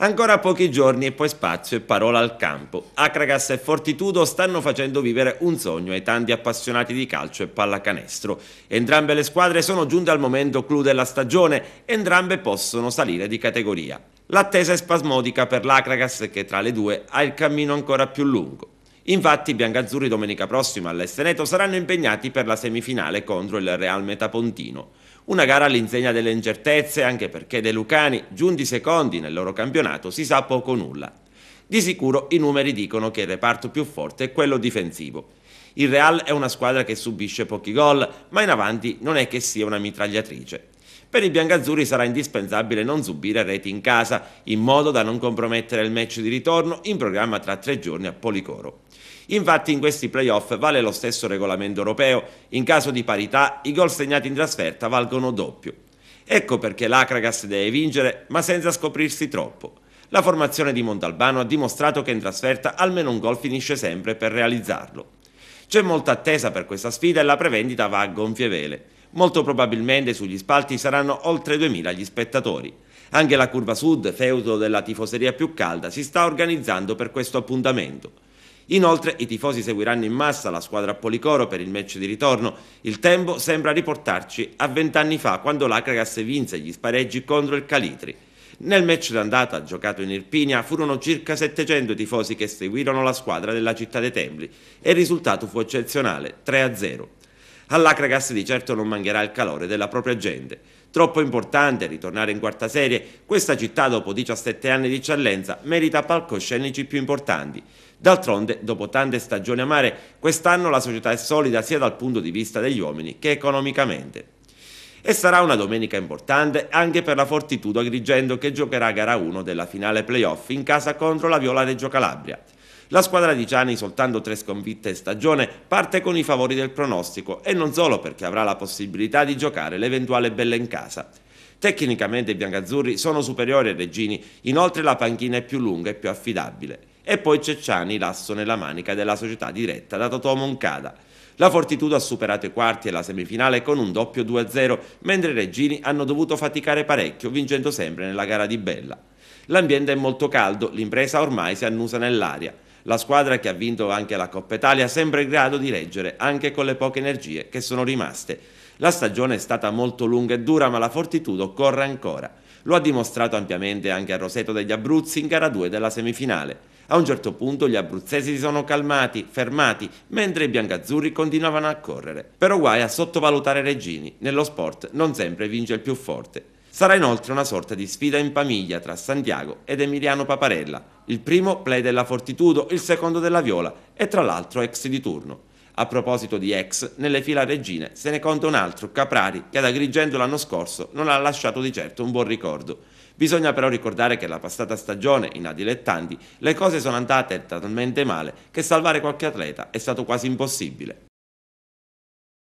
Ancora pochi giorni e poi spazio e parola al campo. Akragas e Fortitudo stanno facendo vivere un sogno ai tanti appassionati di calcio e pallacanestro. Entrambe le squadre sono giunte al momento clou della stagione, entrambe possono salire di categoria. L'attesa è spasmodica per l'Akragas che tra le due ha il cammino ancora più lungo. Infatti i biancazzurri domenica prossima all'Esteneto saranno impegnati per la semifinale contro il Real Metapontino. Una gara all'insegna delle incertezze anche perché dei lucani, giunti secondi nel loro campionato, si sa poco o nulla. Di sicuro i numeri dicono che il reparto più forte è quello difensivo. Il Real è una squadra che subisce pochi gol, ma in avanti non è che sia una mitragliatrice. Per i biancazzurri sarà indispensabile non subire reti in casa, in modo da non compromettere il match di ritorno in programma tra 3 giorni a Policoro. Infatti in questi playoff vale lo stesso regolamento europeo, in caso di parità i gol segnati in trasferta valgono doppio. Ecco perché l'Akragas deve vincere, ma senza scoprirsi troppo. La formazione di Montalbano ha dimostrato che in trasferta almeno un gol finisce sempre per realizzarlo. C'è molta attesa per questa sfida e la prevendita va a gonfie vele. Molto probabilmente sugli spalti saranno oltre 2000 gli spettatori. Anche la Curva Sud, feudo della tifoseria più calda, si sta organizzando per questo appuntamento. Inoltre i tifosi seguiranno in massa la squadra a Policoro per il match di ritorno. Il tempo sembra riportarci a 20 anni fa, quando l'Akragas vinse gli spareggi contro il Calitri. Nel match d'andata giocato in Irpinia furono circa 700 tifosi che seguirono la squadra della Città dei Templi e il risultato fu eccezionale, 3-0. All'Akragas di certo non mancherà il calore della propria gente. Troppo importante ritornare in quarta serie, questa città dopo 17 anni di eccellenza merita palcoscenici più importanti. D'altronde, dopo tante stagioni amare, quest'anno la società è solida sia dal punto di vista degli uomini che economicamente. E sarà una domenica importante anche per la Fortitudo Agrigento che giocherà gara 1 della finale playoff in casa contro la Viola Reggio Calabria. La squadra di Ciani, soltanto 3 sconfitte in stagione, parte con i favori del pronostico e non solo perché avrà la possibilità di giocare l'eventuale bella in casa. Tecnicamente i biancazzurri sono superiori ai reggini, inoltre la panchina è più lunga e più affidabile. E poi c'è Ciani, l'asso nella manica della società diretta da Totò Moncada. La Fortitudo ha superato i quarti e la semifinale con un doppio 2-0, mentre i reggini hanno dovuto faticare parecchio, vincendo sempre nella gara di Bella. L'ambiente è molto caldo, l'impresa ormai si annusa nell'aria. La squadra che ha vinto anche la Coppa Italia sembra in grado di reggere anche con le poche energie che sono rimaste. La stagione è stata molto lunga e dura, ma la Fortitudo corre ancora. Lo ha dimostrato ampiamente anche a Roseto degli Abruzzi in gara 2 della semifinale. A un certo punto gli abruzzesi si sono calmati, fermati, mentre i biancazzurri continuavano a correre. Però guai a sottovalutare i reggini, nello sport non sempre vince il più forte. Sarà inoltre una sorta di sfida in famiglia tra Santiago ed Emiliano Paparella, il primo play della Fortitudo, il secondo della Viola e tra l'altro ex di turno. A proposito di ex, nelle fila reggine se ne conta un altro, Caprari, che ad Agrigento l'anno scorso non ha lasciato di certo un buon ricordo. Bisogna però ricordare che la passata stagione, in A dilettanti, le cose sono andate talmente male che salvare qualche atleta è stato quasi impossibile.